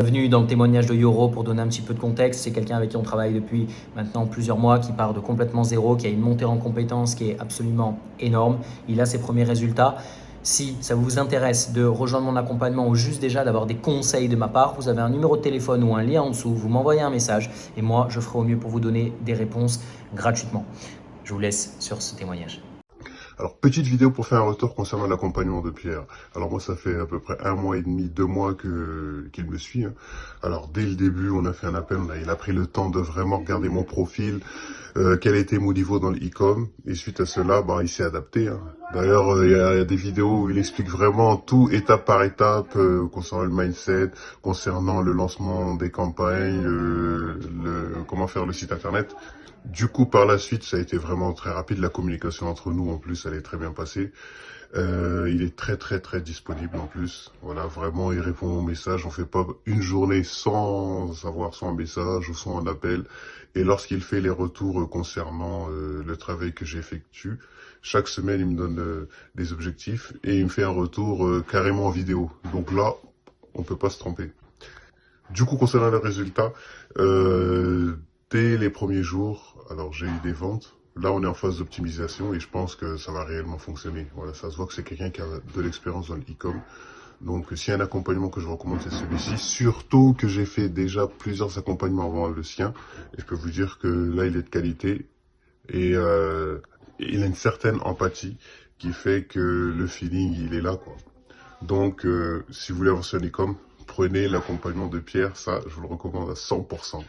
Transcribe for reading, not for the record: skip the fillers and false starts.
Bienvenue dans le témoignage de Yoro pour donner un petit peu de contexte. C'est quelqu'un avec qui on travaille depuis maintenant plusieurs mois, qui part de complètement zéro, qui a une montée en compétences qui est absolument énorme. Il a ses premiers résultats. Si ça vous intéresse de rejoindre mon accompagnement ou juste déjà d'avoir des conseils de ma part, vous avez un numéro de téléphone ou un lien en dessous, vous m'envoyez un message et moi je ferai au mieux pour vous donner des réponses gratuitement. Je vous laisse sur ce témoignage. Alors, petite vidéo pour faire un retour concernant l'accompagnement de Pierre. Alors moi, ça fait à peu près 1 mois et demi, 2 mois qu'il me suit, hein. Alors, dès le début, on a fait un appel, il a pris le temps de vraiment regarder mon profil, quel était mon niveau dans le e-com, et suite à cela, il s'est adapté, hein. D'ailleurs, il y a des vidéos où il explique vraiment tout, étape par étape, concernant le mindset, concernant le lancement des campagnes, comment faire le site internet. Du coup, par la suite, ça a été vraiment très rapide. La communication entre nous, en plus, elle est très bien passée. Il est très, très, très disponible, en plus. Voilà, vraiment, il répond aux messages. On fait pas une journée sans avoir son message ou son appel. Et lorsqu'il fait les retours concernant le travail que j'effectue, chaque semaine, il me donne des objectifs et il me fait un retour carrément en vidéo. Donc là, on peut pas se tromper. Du coup, concernant les résultats, dès les premiers jours, alors j'ai eu des ventes. Là, on est en phase d'optimisation et je pense que ça va réellement fonctionner. Voilà, ça se voit que c'est quelqu'un qui a de l'expérience dans le e-com. Donc, s'il y a un accompagnement que je recommande, c'est celui-ci. Surtout que j'ai fait déjà plusieurs accompagnements avant le sien. Et je peux vous dire que là, il est de qualité et il a une certaine empathie qui fait que le feeling, il est là, quoi. Donc, si vous voulez avancer en e-com, prenez l'accompagnement de Pierre, ça, je vous le recommande à 100%.